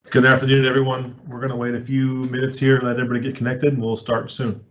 Good afternoon, everyone. We're going to wait a few minutes here, let everybody get connected, and we'll start soon.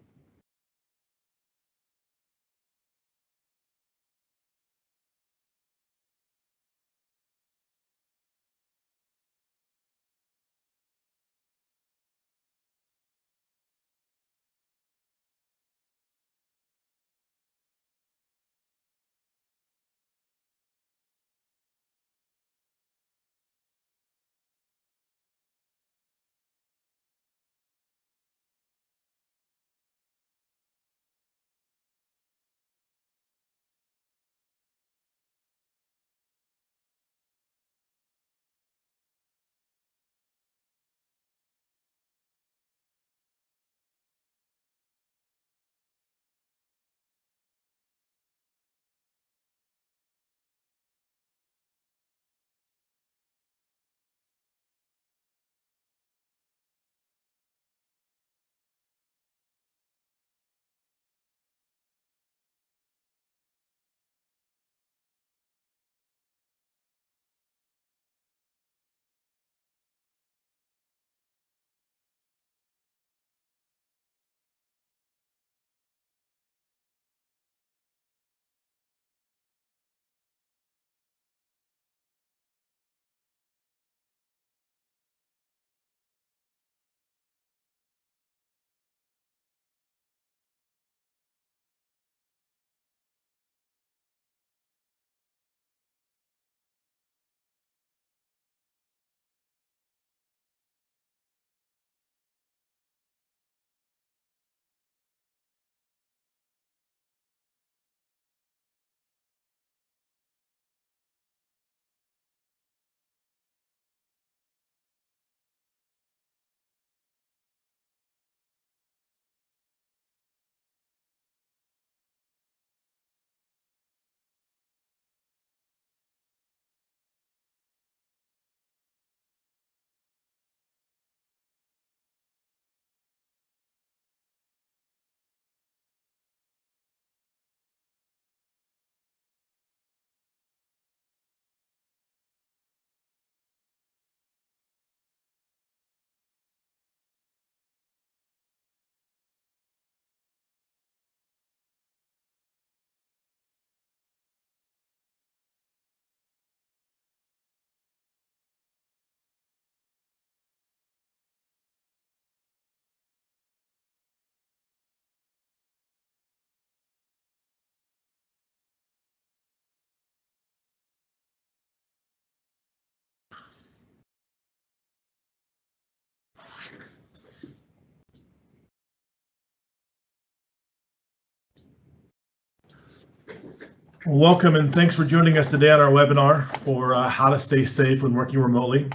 Welcome and thanks for joining us today on our webinar for how to stay safe when working remotely.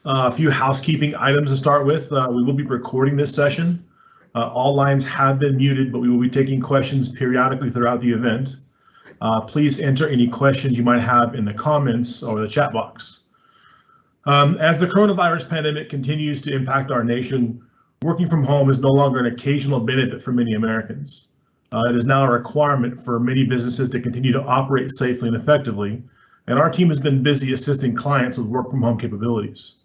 A few housekeeping items to start with. We will be recording this session. All lines have been muted, but we will be taking questions periodically throughout the event. Please enter any questions you might have in the comments or the chat box. As the coronavirus pandemic continues to impact our nation, working from home is no longer an occasional benefit for many Americans. It is now a requirement for many businesses to continue to operate safely and effectively, and our team has been busy assisting clients with work from home capabilities.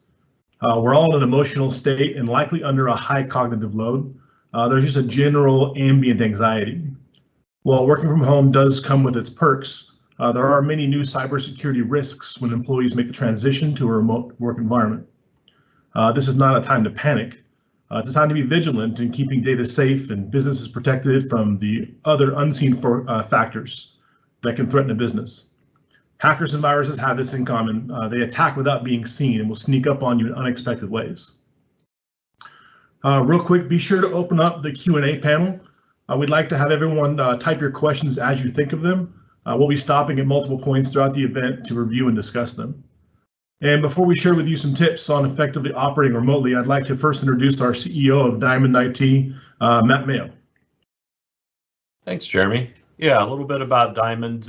We're all in an emotional state and likely under a high cognitive load. There's just a general ambient anxiety. While working from home does come with its perks, there are many new cybersecurity risks when employees make the transition to a remote work environment. This is not a time to panic. It's a time to be vigilant in keeping data safe and businesses protected from the other unseen factors that can threaten a business. Hackers and viruses have this in common. They attack without being seen and will sneak up on you in unexpected ways. Real quick, be sure to open up the Q&A panel. We'd like to have everyone type your questions as you think of them. We'll be stopping at multiple points throughout the event to review and discuss them. And before we share with you some tips on effectively operating remotely, I'd like to first introduce our CEO of DiamondIT, Matt Mayo. Thanks, Jeremy. Yeah, a little bit about Diamond.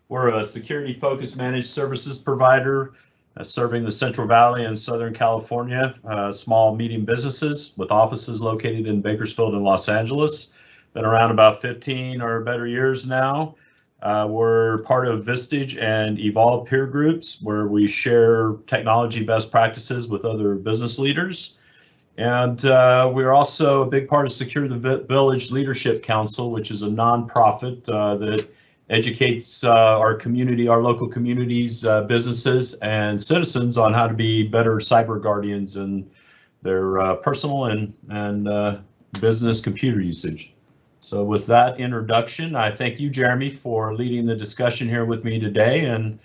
We're a security-focused managed services provider serving the Central Valley and Southern California, small, medium businesses with offices located in Bakersfield and Los Angeles. Been around about 15 or better years now. We're part of Vistage and Evolve peer groups where we share technology best practices with other business leaders. And we're also a big part of Secure the Village Leadership Council, which is a nonprofit that educates our community, our local communities, businesses, and citizens on how to be better cyber guardians in their personal and business computer usage. So with that introduction, I thank you, Jeremy, for leading the discussion here with me today, and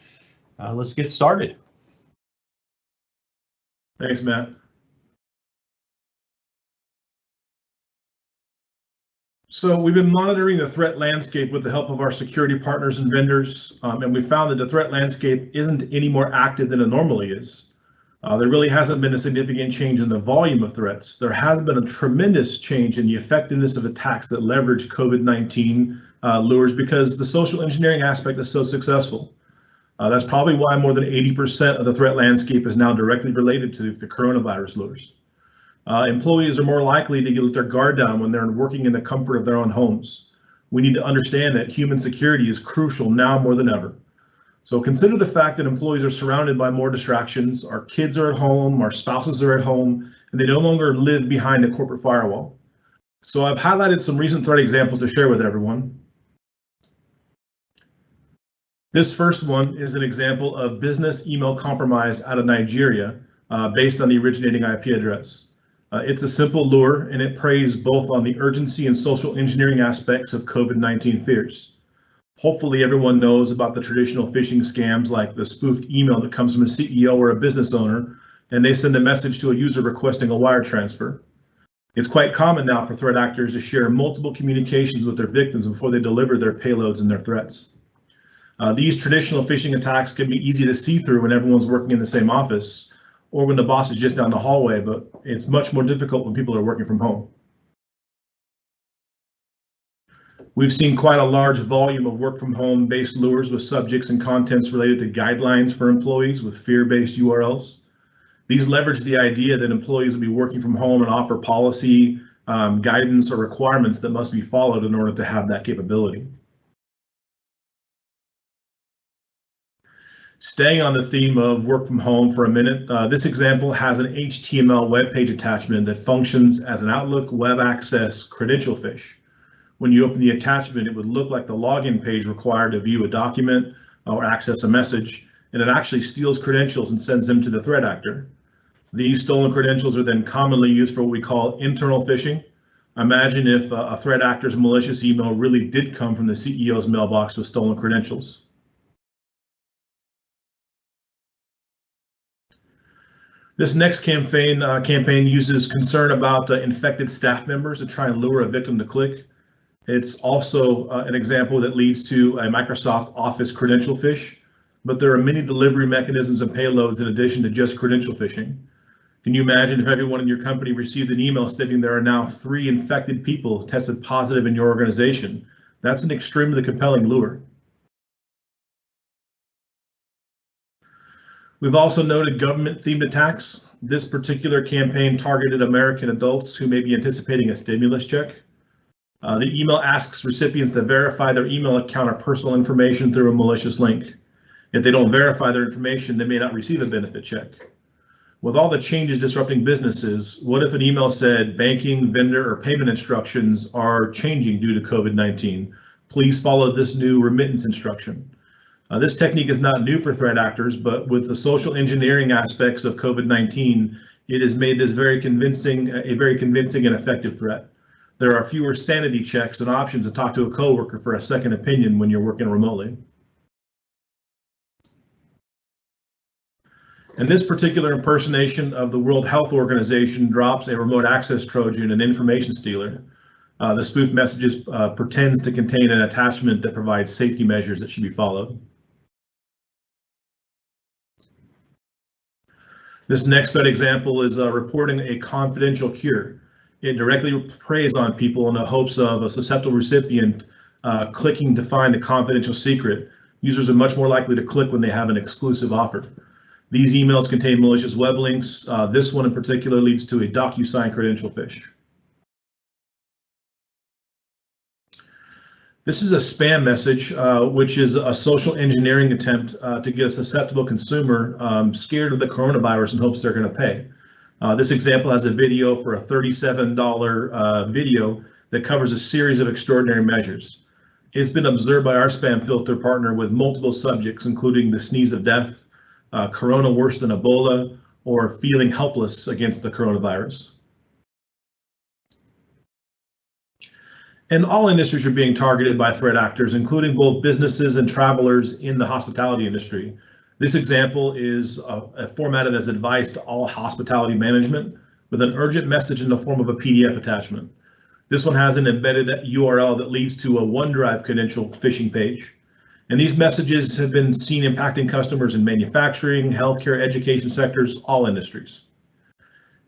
let's get started. Thanks, Matt. So we've been monitoring the threat landscape with the help of our security partners and vendors, and we found that the threat landscape isn't any more active than it normally is. There really hasn't been a significant change in the volume of threats. There has been a tremendous change in the effectiveness of attacks that leverage COVID-19 lures because the social engineering aspect is so successful. That's probably why more than 80% of the threat landscape is now directly related to the coronavirus lures. Employees are more likely to get their guard down when they're working in the comfort of their own homes. We need to understand that human security is crucial now more than ever. So consider the fact that employees are surrounded by more distractions. Our kids are at home, our spouses are at home, and they no longer live behind a corporate firewall. So I've highlighted some recent threat examples to share with everyone. This first one is an example of business email compromise out of Nigeria based on the originating IP address. It's a simple lure, and it preys both on the urgency and social engineering aspects of COVID-19 fears. Hopefully everyone knows about the traditional phishing scams like the spoofed email that comes from a CEO or a business owner, and they send a message to a user requesting a wire transfer. It's quite common now for threat actors to share multiple communications with their victims before they deliver their payloads and their threats. These traditional phishing attacks can be easy to see through when everyone's working in the same office or when the boss is just down the hallway, but it's much more difficult when people are working from home. We've seen quite a large volume of work from home based lures with subjects and contents related to guidelines for employees with fear-based URLs. These leverage the idea that employees will be working from home and offer policy, guidance, or requirements that must be followed in order to have that capability. Staying on the theme of work from home for a minute, this example has an HTML web page attachment that functions as an Outlook web access credential phish. When you open the attachment, it would look like the login page required to view a document or access a message, and it actually steals credentials and sends them to the threat actor. These stolen credentials are then commonly used for what we call internal phishing. Imagine if a threat actor's malicious email really did come from the CEO's mailbox with stolen credentials. This next campaign uses concern about infected staff members to try and lure a victim to click. It's also an example that leads to a Microsoft Office credential phish, but there are many delivery mechanisms and payloads in addition to just credential phishing. Can you imagine if everyone in your company received an email stating there are now 3 infected people tested positive in your organization? That's an extremely compelling lure. We've also noted government-themed attacks. This particular campaign targeted American adults who may be anticipating a stimulus check. The email asks recipients to verify their email account or personal information through a malicious link. If they don't verify their information, they may not receive a benefit check. With all the changes disrupting businesses, what if an email said banking, vendor, or payment instructions are changing due to COVID-19? Please follow this new remittance instruction. This technique is not new for threat actors, but with the social engineering aspects of COVID-19, it has made this a very convincing and effective threat. There are fewer sanity checks and options to talk to a coworker for a second opinion when you're working remotely. And this particular impersonation of the World Health Organization drops a remote access Trojan, an information stealer. The spoof messages pretends to contain an attachment that provides safety measures that should be followed. This next threat example is reporting a confidential cure. It directly preys on people in the hopes of a susceptible recipient clicking to find a confidential secret. Users are much more likely to click when they have an exclusive offer. These emails contain malicious web links. This one in particular leads to a DocuSign credential phish. This is a spam message, which is a social engineering attempt to get a susceptible consumer scared of the coronavirus in hopes they're going to pay. This example has a video for a $37 video that covers a series of extraordinary measures. It's been observed by our spam filter partner with multiple subjects, including the sneeze of death, corona worse than Ebola, or feeling helpless against the coronavirus. And all industries are being targeted by threat actors, including both businesses and travelers in the hospitality industry. This example is formatted as advice to all hospitality management with an urgent message in the form of a PDF attachment. This one has an embedded URL that leads to a OneDrive credential phishing page. And these messages have been seen impacting customers in manufacturing, healthcare, education sectors, all industries.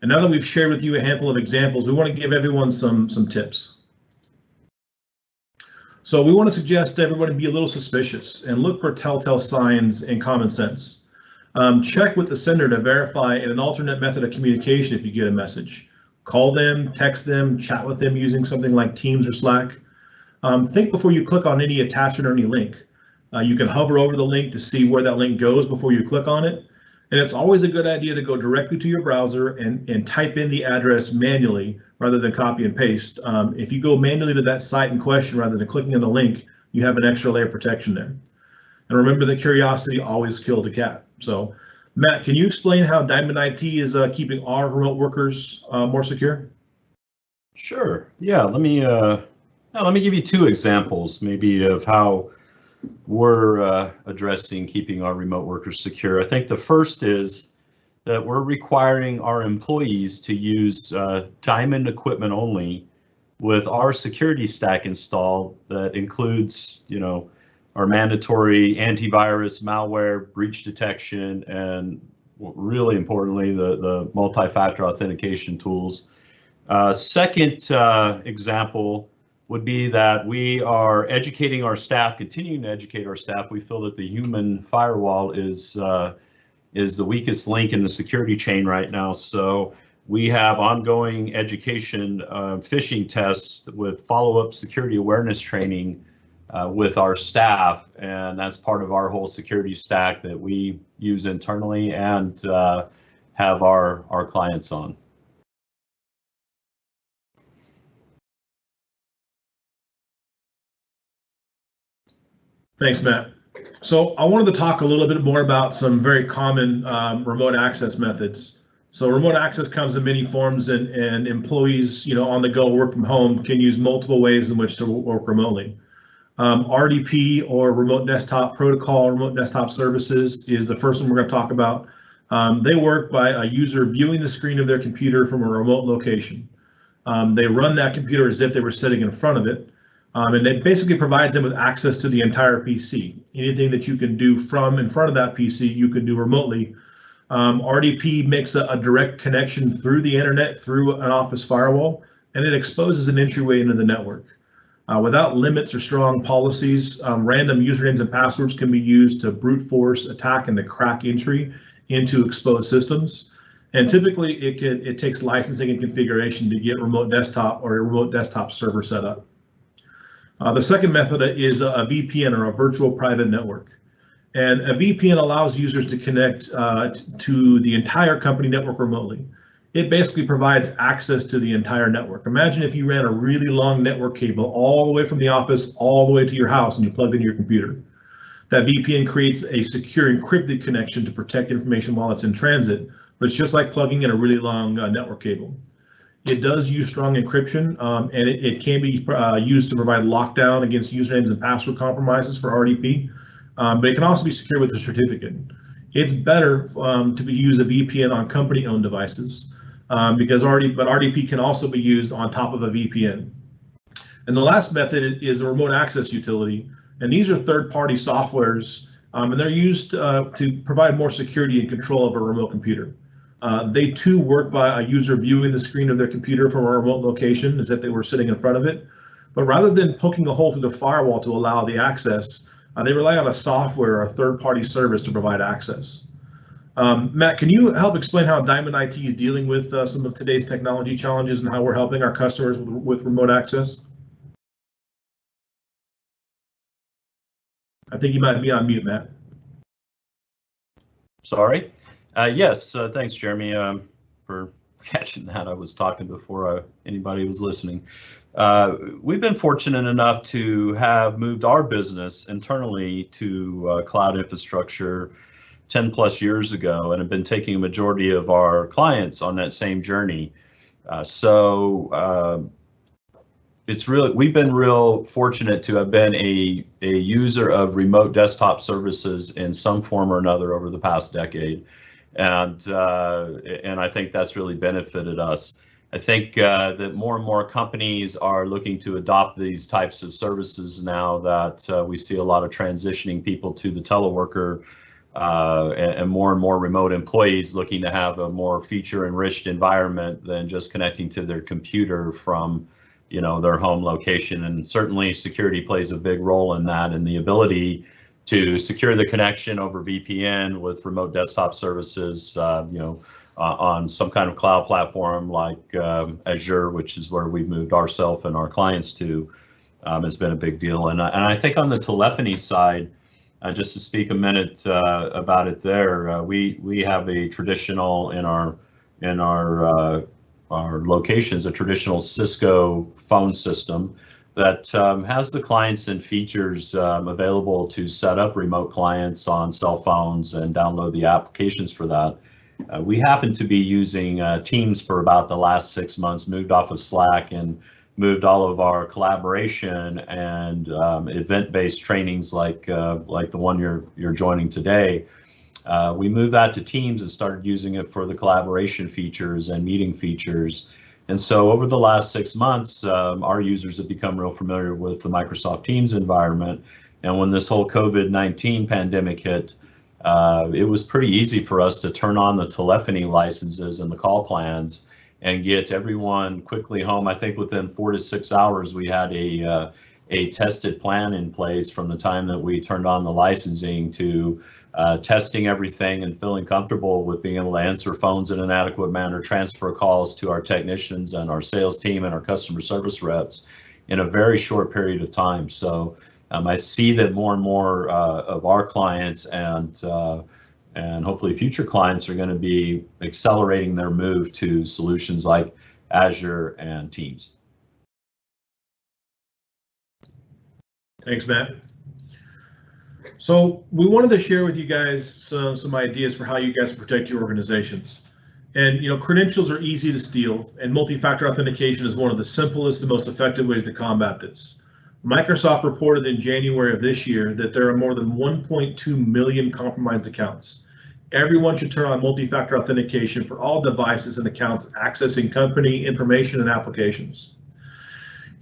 And now that we've shared with you a handful of examples, we want to give everyone some tips. So we want to suggest to everybody be a little suspicious and look for telltale signs and common sense. Check with the sender to verify an alternate method of communication if you get a message. Call them, text them, chat with them using something like Teams or Slack. Think before you click on any attachment or any link. You can hover over the link to see where that link goes before you click on it. And it's always a good idea to go directly to your browser and type in the address manually rather than copy and paste. If you go manually to that site in question rather than clicking on the link, you have an extra layer of protection there. And remember that curiosity always killed a cat. So Matt, can you explain how DiamondIT is keeping our remote workers more secure? Sure. Yeah. Let me give you two examples maybe of how we're addressing keeping our remote workers secure. I think the first is that we're requiring our employees to use Diamond equipment only with our security stack installed that includes, our mandatory antivirus, malware, breach detection, and really importantly, the multi-factor authentication tools. Second example would be that we are educating our staff, continuing to educate our staff. We feel that the human firewall is the weakest link in the security chain right now. So we have ongoing education, phishing tests with follow-up security awareness training with our staff, and that's part of our whole security stack that we use internally and have our clients on. Thanks, Matt. So I wanted to talk a little bit more about some very common remote access methods. So remote access comes in many forms, and employees, on the go, work from home, can use multiple ways in which to work remotely. RDP, or remote desktop protocol, remote desktop services, is the first one we're going to talk about. They work by a user viewing the screen of their computer from a remote location. They run that computer as if they were sitting in front of it. And it basically provides them with access to the entire PC. Anything that you can do from in front of that PC, you can do remotely. RDP makes a direct connection through the internet, through an office firewall, and it exposes an entryway into the network. Without limits or strong policies, random usernames and passwords can be used to brute force attack and to crack entry into exposed systems. And typically it takes licensing and configuration to get remote desktop or a remote desktop server set up. The second method is a VPN, or a virtual private network. And a VPN allows users to connect to the entire company network remotely. It basically provides access to the entire network. Imagine if you ran a really long network cable all the way from the office all the way to your house and you plugged into your computer. That VPN creates a secure encrypted connection to protect information while it's in transit, but it's just like plugging in a really long network cable. It does use strong encryption, and it can be used to provide lockdown against usernames and password compromises for RDP, but it can also be secure with a certificate. It's better to use a VPN on company-owned devices because RDP can also be used on top of a VPN. And the last method is a remote access utility, and these are third-party softwares, and they're used to provide more security and control of a remote computer. They too work by a user viewing the screen of their computer from a remote location as if they were sitting in front of it. But rather than poking a hole through the firewall to allow the access, they rely on a software or a third-party service to provide access. Matt, can you help explain how DiamondIT is dealing with some of today's technology challenges and how we're helping our customers with remote access? think you might be on mute, Matt. Sorry. Yes, thanks, Jeremy, for catching that. I was talking before anybody was listening. We've been fortunate enough to have moved our business internally to cloud infrastructure 10 plus years ago, and have been taking a majority of our clients on that same journey. We've been real fortunate to have been a user of remote desktop services in some form or another over the past decade, and I think that's really benefited us. I think that more and more companies are looking to adopt these types of services now that we see a lot of transitioning people to the teleworker, and more remote employees looking to have a more feature-enriched environment than just connecting to their computer from, their home location. And certainly security plays a big role in that, and the ability to secure the connection over VPN with remote desktop services, on some kind of cloud platform like Azure, which is where we've moved ourselves and our clients to, has been a big deal. And I think on the telephony side, just to speak a minute about it there, we have a traditional in our locations, a traditional Cisco phone system that has the clients and features available to set up remote clients on cell phones and download the applications for that. We happen to be using Teams for about the last 6 months, moved off of Slack and moved all of our collaboration and event-based trainings like the one you're joining today. We moved that to Teams and started using it for the collaboration features and meeting features. And so over the last 6 months, our users have become real familiar with the Microsoft Teams environment. And when this whole COVID-19 pandemic hit, it was pretty easy for us to turn on the telephony licenses and the call plans and get everyone quickly home. I think within 4 to 6 hours, we had a tested plan in place from the time that we turned on the licensing to testing everything and feeling comfortable with being able to answer phones in an adequate manner, transfer calls to our technicians and our sales team and our customer service reps in a very short period of time. So I see that more and more of our clients and hopefully future clients are going to be accelerating their move to solutions like Azure and Teams. Thanks, Matt. So we wanted to share with you guys some ideas for how you guys protect your organizations. And credentials are easy to steal, and multi-factor authentication is one of the simplest and most effective ways to combat this. Microsoft reported in January of this year that there are more than 1.2 million compromised accounts. Everyone should turn on multi-factor authentication for all devices and accounts accessing company information and applications.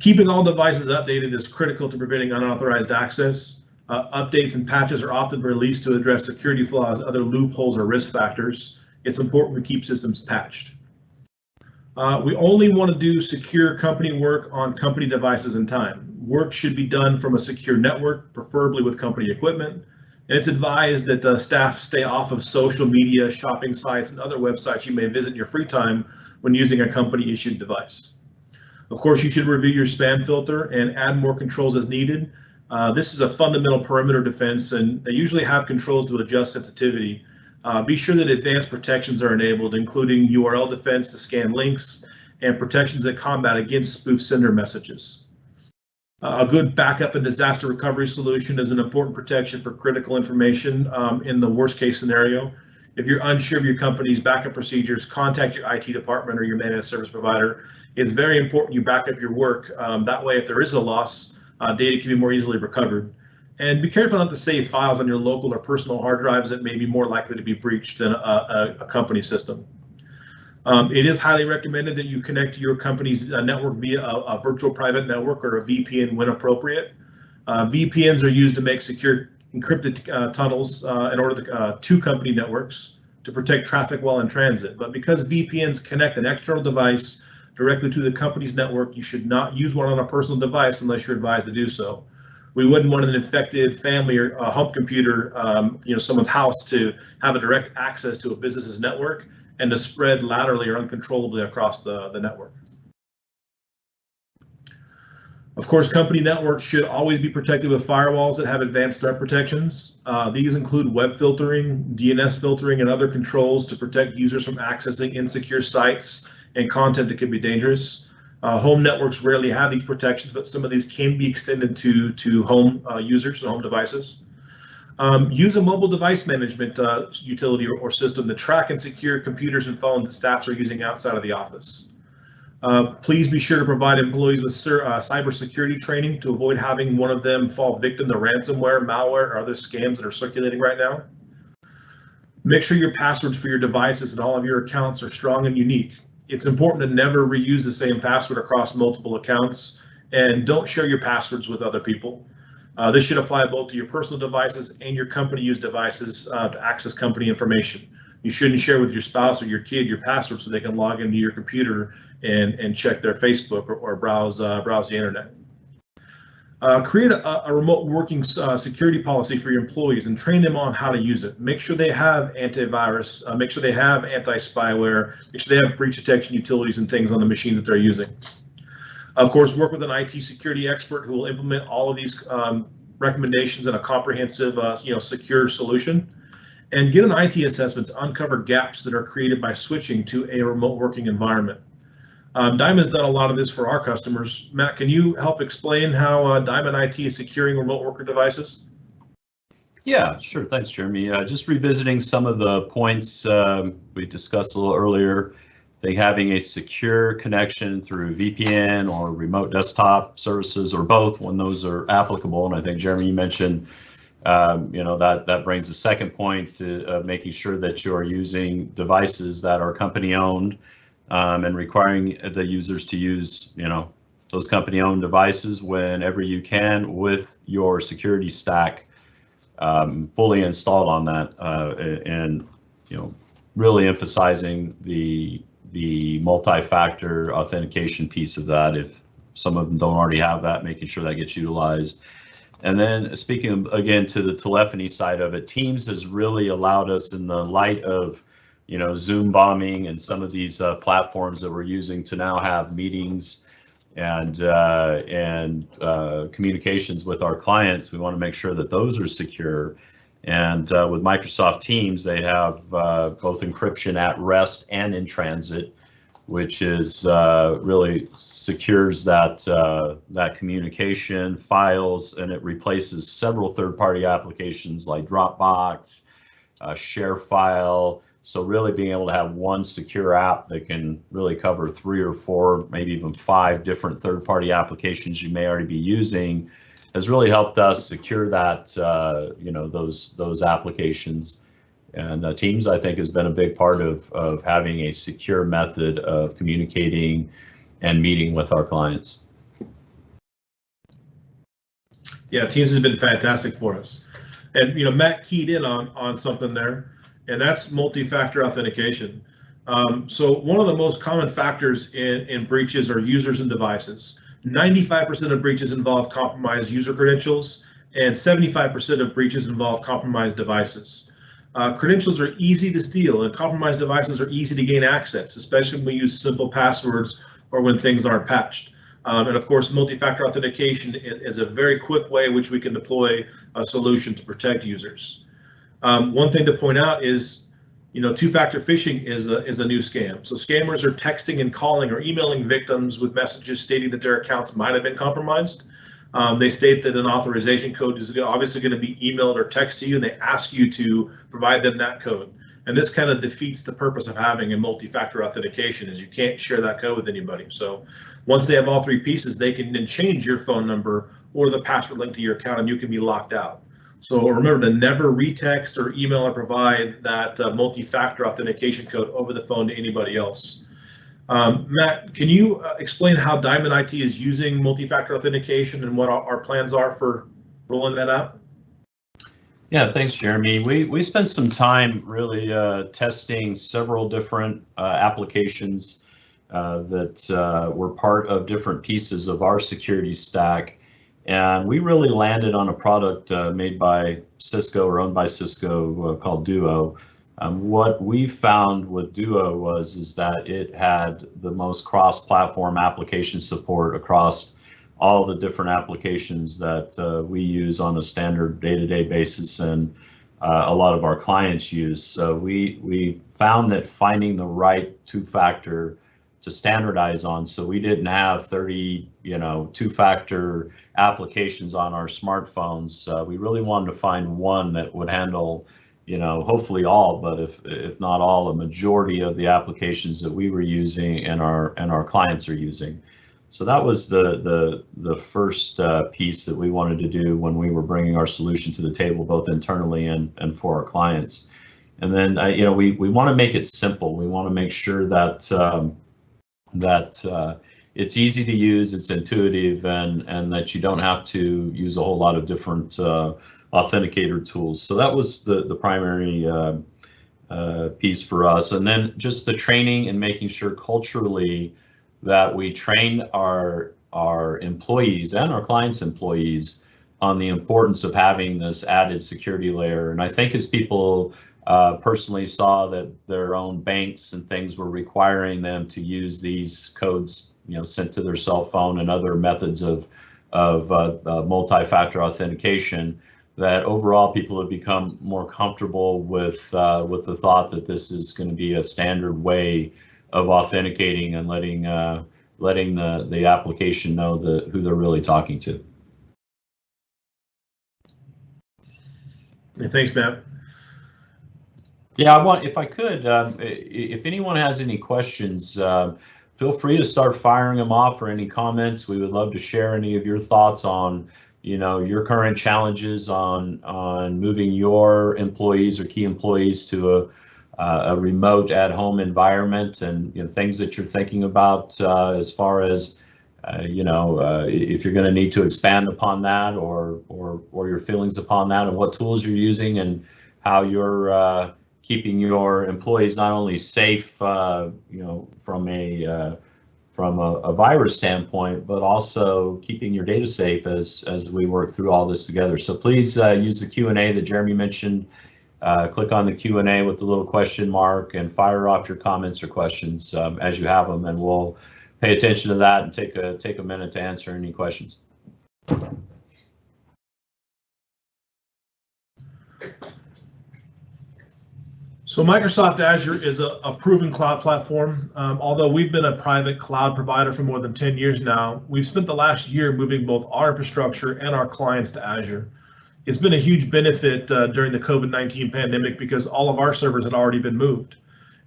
Keeping all devices updated is critical to preventing unauthorized access. Updates and patches are often released to address security flaws, other loopholes, or risk factors. It's important to keep systems patched. We only want to do secure company work on company devices in time. Work should be done from a secure network, preferably with company equipment. And it's advised that staff stay off of social media, shopping sites, and other websites you may visit in your free time when using a company-issued device. Of course, you should review your spam filter and add more controls as needed. This is a fundamental perimeter defense, and they usually have controls to adjust sensitivity. Be sure that advanced protections are enabled, including URL defense to scan links and protections that combat against spoof sender messages. A good backup and disaster recovery solution is an important protection for critical information in the worst case scenario. If you're unsure of your company's backup procedures, contact your IT department or your managed service provider. It's very important you back up your work. That way, if there is a loss, data can be more easily recovered. And be careful not to save files on your local or personal hard drives that may be more likely to be breached than a company system. It is highly recommended that you connect to your company's network via a virtual private network or a VPN when appropriate. VPNs are used to make secure encrypted tunnels in order to company networks to protect traffic while in transit. But because VPNs connect an external device directly to the company's network, you should not use one on a personal device unless you're advised to do so. We wouldn't want an infected family or a home computer, someone's house, to have a direct access to a business's network and to spread laterally or uncontrollably across the network. Of course, company networks should always be protected with firewalls that have advanced threat protections. These include web filtering, DNS filtering, and other controls to protect users from accessing insecure sites and content that can be dangerous. Home networks rarely have these protections, but some of these can be extended to home users and home devices. Use a mobile device management utility or system to track and secure computers and phones that staffs are using outside of the office. Please be sure to provide employees with cybersecurity training to avoid having one of them fall victim to ransomware, malware, or other scams that are circulating right now. Make sure your passwords for your devices and all of your accounts are strong and unique. It's important to never reuse the same password across multiple accounts, and don't share your passwords with other people. This should apply both to your personal devices and your company-used devices to access company information. You shouldn't share with your spouse or your kid your password so they can log into your computer and check their Facebook or browse the internet. Create a remote working security policy for your employees and train them on how to use it. Make sure they have antivirus, make sure they have anti-spyware, make sure they have breach detection utilities and things on the machine that they're using. Of course, work with an IT security expert who will implement all of these recommendations in a comprehensive, secure solution. And get an IT assessment to uncover gaps that are created by switching to a remote working environment. Diamond's done a lot of this for our customers. Matt, can you help explain how DiamondIT is securing remote worker devices? Yeah, sure. Thanks, Jeremy. Just revisiting some of the points we discussed a little earlier. I think having a secure connection through VPN or remote desktop services or both when those are applicable. And I think, Jeremy, you mentioned that brings the second point to making sure that you are using devices that are company owned and requiring the users to use, those company owned devices whenever you can with your security stack fully installed on that, and really emphasizing the multi-factor authentication piece of that. If some of them don't already have that, making sure that gets utilized. And then speaking again to the telephony side of it, Teams has really allowed us, in the light of Zoom bombing and some of these platforms that we're using, to now have meetings and communications with our clients. We want to make sure that those are secure. And with Microsoft Teams, they have both encryption at rest and in transit, which is really secures that communication files, and it replaces several third-party applications like Dropbox, ShareFile. So really being able to have one secure app that can really cover 3 or 4, maybe even 5 different third-party applications you may already be using has really helped us secure that, those applications. And Teams, I think, has been a big part of having a secure method of communicating and meeting with our clients. Yeah, Teams has been fantastic for us. And Matt keyed in on something there, and that's multi-factor authentication. So one of the most common factors in breaches are users and devices. 95% of breaches involve compromised user credentials, and 75% of breaches involve compromised devices. Credentials are easy to steal, and compromised devices are easy to gain access, especially when we use simple passwords or when things aren't patched. And of course, multi-factor authentication is a very quick way which we can deploy a solution to protect users. One thing to point out is, two-factor phishing is a new scam. So scammers are texting and calling or emailing victims with messages stating that their accounts might have been compromised. They state that an authorization code is obviously going to be emailed or texted to you, and they ask you to provide them that code. And this kind of defeats the purpose of having a multi-factor authentication, is you can't share that code with anybody. So once they have all 3 pieces, they can then change your phone number or the password link to your account, and you can be locked out. So remember to never retext or email or provide that multi-factor authentication code over the phone to anybody else. Matt, can you explain how DiamondIT is using multi-factor authentication and what our plans are for rolling that out? Yeah, thanks, Jeremy. We spent some time really testing several different applications that were part of different pieces of our security stack. And we really landed on a product made by Cisco or owned by Cisco called Duo. What we found with Duo is that it had the most cross-platform application support across all the different applications that we use on a standard day-to-day basis, and a lot of our clients use. So we found that finding the right two-factor to standardize on, so we didn't have 30 two-factor applications on our smartphones. We really wanted to find one that would handle hopefully all, but if not all, a majority of the applications that we were using and our clients are using. So that was the first piece that we wanted to do when we were bringing our solution to the table, both internally and for our clients. And then we want to make it simple. We want to make sure that it's easy to use, it's intuitive, and that you don't have to use a whole lot of different authenticator tools. So that was the primary piece for us. And then just the training and making sure culturally that we train our employees and our clients' employees on the importance of having this added security layer. And I think as people personally saw that their own banks and things were requiring them to use these codes, sent to their cell phone and other methods of multi-factor authentication, that overall people have become more comfortable with the thought that this is going to be a standard way of authenticating and letting the application know who they're really talking to. Yeah, thanks, Matt. Yeah, if I could, if anyone has any questions, feel free to start firing them off, or any comments. We would love to share any of your thoughts on your current challenges on moving your employees or key employees to a remote at-home environment, and things that you're thinking about as far as if you're going to need to expand upon that, or your feelings upon that, and what tools you're using, and how you're keeping your employees not only safe from a virus standpoint, but also keeping your data safe as we work through all this together. So please use the Q&A that Jeremy mentioned. Click on the Q&A with the little question mark and fire off your comments or questions as you have them, and we'll pay attention to that and take a minute to answer any questions. So Microsoft Azure is a proven cloud platform. Although we've been a private cloud provider for more than 10 years now, we've spent the last year moving both our infrastructure and our clients to Azure. It's been a huge benefit during the COVID-19 pandemic because all of our servers had already been moved.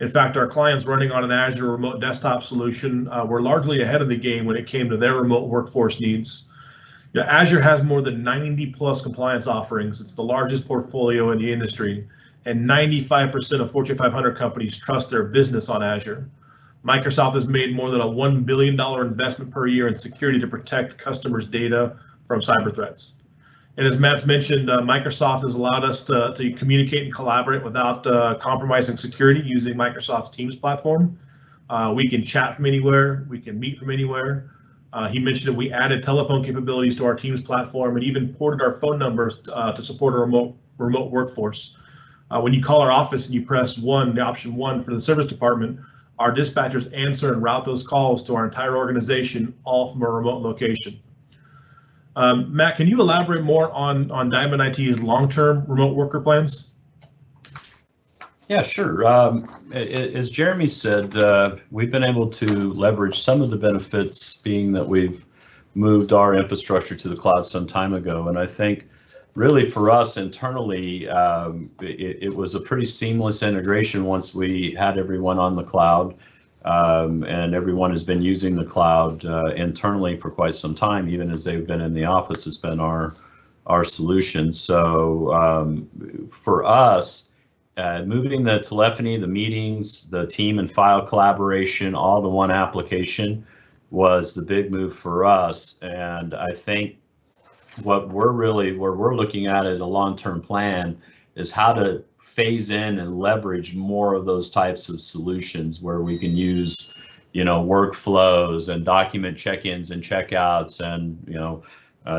In fact, our clients running on an Azure remote desktop solution were largely ahead of the game when it came to their remote workforce needs. Azure has more than 90 plus compliance offerings. It's the largest portfolio in the industry, and 95% of Fortune 500 companies trust their business on Azure. Microsoft has made more than a $1 billion investment per year in security to protect customers' data from cyber threats. And as Matt's mentioned, Microsoft has allowed us to communicate and collaborate without compromising security using Microsoft's Teams platform. We can chat from anywhere, we can meet from anywhere. He mentioned that we added telephone capabilities to our Teams platform and even ported our phone numbers to support a remote workforce. When you call our office and you press the option 1 for the service department, our dispatchers answer and route those calls to our entire organization, all from a remote location. Matt, can you elaborate more on DiamondIT's long-term remote worker plans? Yeah, sure. As Jeremy said, we've been able to leverage some of the benefits, being that we've moved our infrastructure to the cloud some time ago. And I think really for us internally, it was a pretty seamless integration once we had everyone on the cloud, and everyone has been using the cloud internally for quite some time. Even as they've been in the office, it's been our solution. So for us, moving the telephony, the meetings, the team and file collaboration, all to one application was the big move for us. And I think where we're looking at as a long-term plan is how to phase in and leverage more of those types of solutions where we can use, workflows and document check-ins and checkouts and,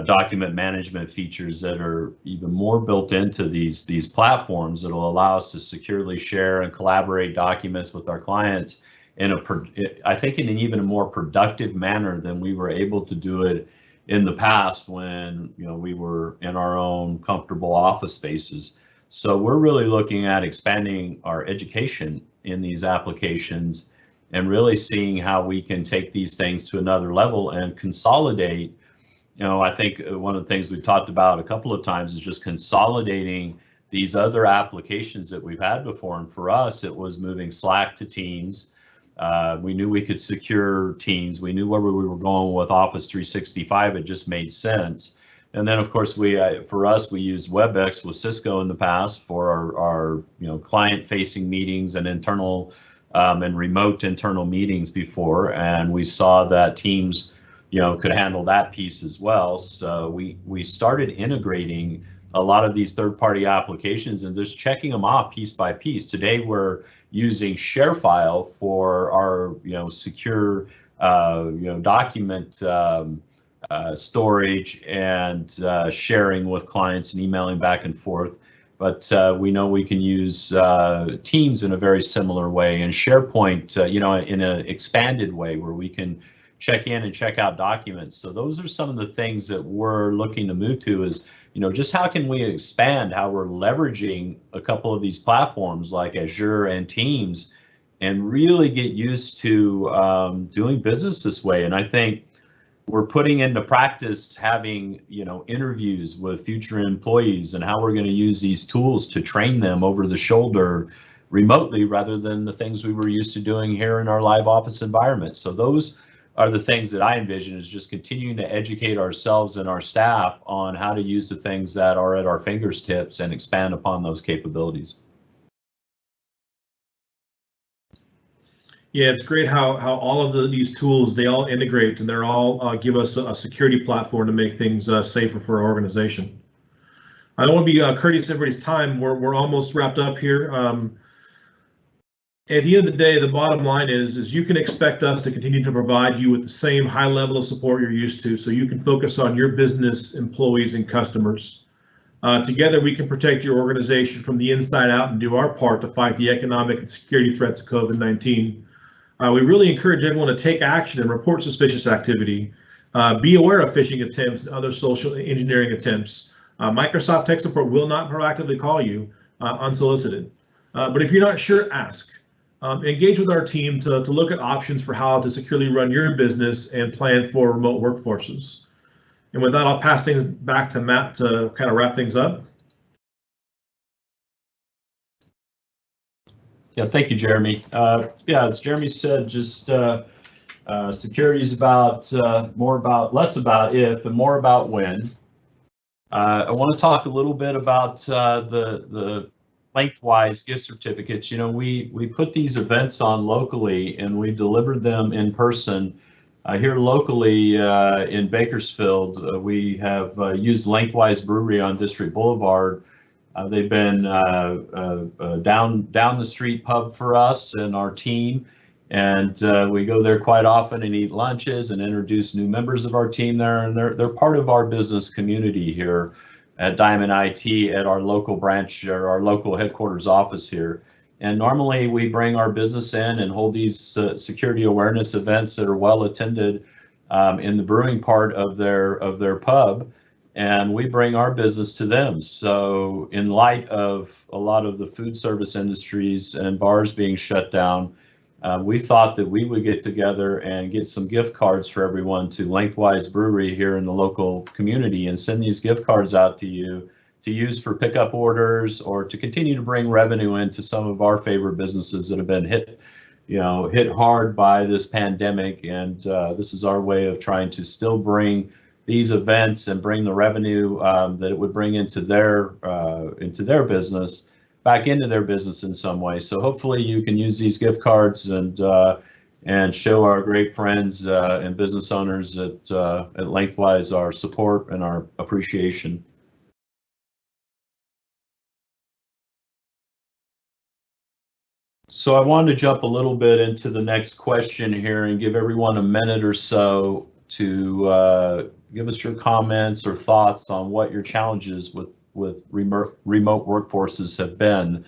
document management features that are even more built into these platforms that will allow us to securely share and collaborate documents with our clients I think in an even more productive manner than we were able to do it in the past when we were in our own comfortable office spaces. So we're really looking at expanding our education in these applications and really seeing how we can take these things to another level and consolidate. I think one of the things we've talked about a couple of times is just consolidating these other applications that we've had before. And for us, it was moving Slack to Teams. We knew we could secure Teams. We knew where we were going with Office 365. It just made sense. And then, of course, for us, we used WebEx with Cisco in the past for our client-facing meetings and internal and remote internal meetings before. And we saw that Teams could handle that piece as well. So we started integrating a lot of these third-party applications and just checking them off piece by piece. Today, we're using ShareFile for our secure document storage and sharing with clients and emailing back and forth. But we know we can use Teams in a very similar way, and SharePoint in an expanded way where we can check in and check out documents. So those are some of the things that we're looking to move to is, just how can we expand how we're leveraging a couple of these platforms like Azure and Teams and really get used to doing business this way. And I think we're putting into practice having, interviews with future employees and how we're going to use these tools to train them over the shoulder remotely rather than the things we were used to doing here in our live office environment. So those are the things that I envision is just continuing to educate ourselves and our staff on how to use the things that are at our fingertips and expand upon those capabilities. Yeah, it's great how all of these tools, they all integrate and they're all give us a security platform to make things safer for our organization. I don't want to be courteous to everybody's time. We're almost wrapped up here. At the end of the day, the bottom line is you can expect us to continue to provide you with the same high level of support you're used to, so you can focus on your business, employees, and customers. Together, we can protect your organization from the inside out and do our part to fight the economic and security threats of COVID-19. We really encourage everyone to take action and report suspicious activity. Be aware of phishing attempts and other social engineering attempts. Microsoft Tech Support will not proactively call you unsolicited. But if you're not sure, ask. Engage with our team to look at options for how to securely run your business and plan for remote workforces. And with that, I'll pass things back to Matt to kind of wrap things up. Yeah, thank you, Jeremy. Yeah, as Jeremy said, just security is about less about if and more about when. I want to talk a little bit about the lengthwise gift certificates. We put these events on locally and we delivered them in person. Here locally in Bakersfield, we have used Lengthwise Brewery on District Boulevard. They've been down the street pub for us and our team, and we go there quite often and eat lunches and introduce new members of our team there, and they're part of our business community here at DiamondIT at our local branch or our local headquarters office here. And normally we bring our business in and hold these security awareness events that are well attended in the brewing part of their pub, and we bring our business to them. So in light of a lot of the food service industries and bars being shut down, we thought that we would get together and get some gift cards for everyone to Lengthwise Brewery here in the local community and send these gift cards out to you to use for pickup orders or to continue to bring revenue into some of our favorite businesses that have been hit hard by this pandemic. And this is our way of trying to still bring these events and bring the revenue that it would bring into their business back into their business in some way. So hopefully you can use these gift cards and show our great friends and business owners at Lengthwise our support and our appreciation. So I wanted to jump a little bit into the next question here and give everyone a minute or so to give us your comments or thoughts on what your challenges with remote workforces have been.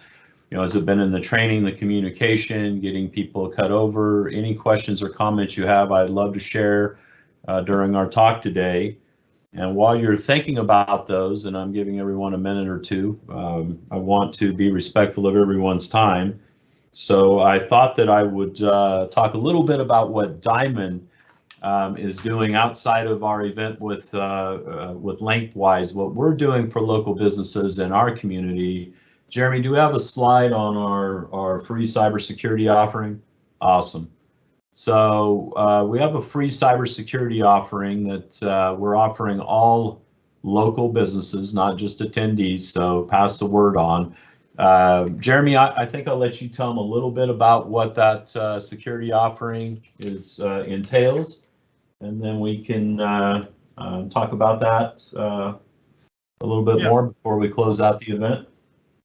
Has it been in the training, the communication, getting people cut over? Any questions or comments you have, I'd love to share during our talk today. And while you're thinking about those, and I'm giving everyone a minute or two, I want to be respectful of everyone's time. So I thought that I would talk a little bit about what Diamond is doing outside of our event with Lengthwise, what we're doing for local businesses in our community. Jeremy, do we have a slide on our free cybersecurity offering? Awesome. So we have a free cybersecurity offering that we're offering all local businesses, not just attendees. So pass the word on. Jeremy, I think I'll let you tell them a little bit about what that security offering is entails, and then we can talk about that a little bit more before we close out the event.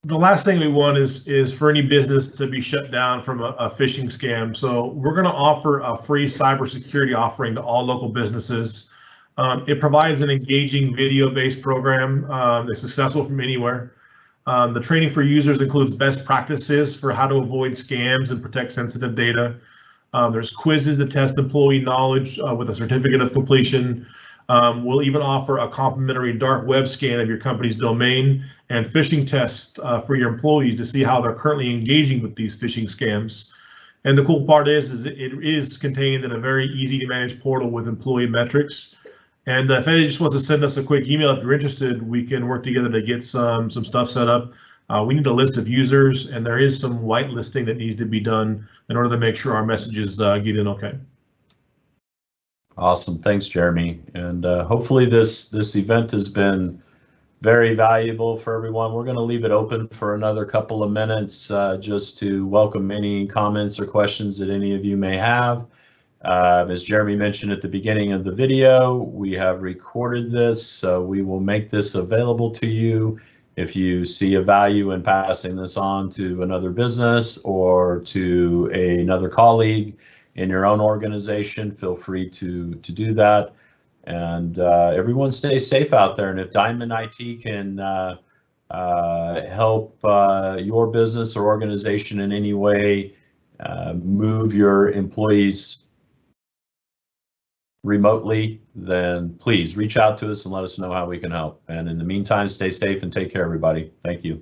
The last thing we want is for any business to be shut down from a phishing scam. So we're going to offer a free cybersecurity offering to all local businesses. It provides an engaging video-based program that's successful from anywhere. The training for users includes best practices for how to avoid scams and protect sensitive data. There's quizzes that test employee knowledge with a certificate of completion. We'll even offer a complimentary dark web scan of your company's domain and phishing tests for your employees to see how they're currently engaging with these phishing scams. And the cool part is it is contained in a very easy to manage portal with employee metrics. And if anybody just wants to send us a quick email if you're interested, we can work together to get some stuff set up. We need a list of users, and there is some whitelisting that needs to be done in order to make sure our messages get in okay. Awesome, thanks, Jeremy. And hopefully this event has been very valuable for everyone. We're going to leave it open for another couple of minutes just to welcome any comments or questions that any of you may have. As Jeremy mentioned at the beginning of the video, we have recorded this, so we will make this available to you. If you see a value in passing this on to another business or to another colleague in your own organization, feel free to do that. And everyone stay safe out there. And if DiamondIT can help your business or organization in any way move your employees remotely, then please reach out to us and let us know how we can help. And in the meantime, stay safe and take care, everybody. Thank you.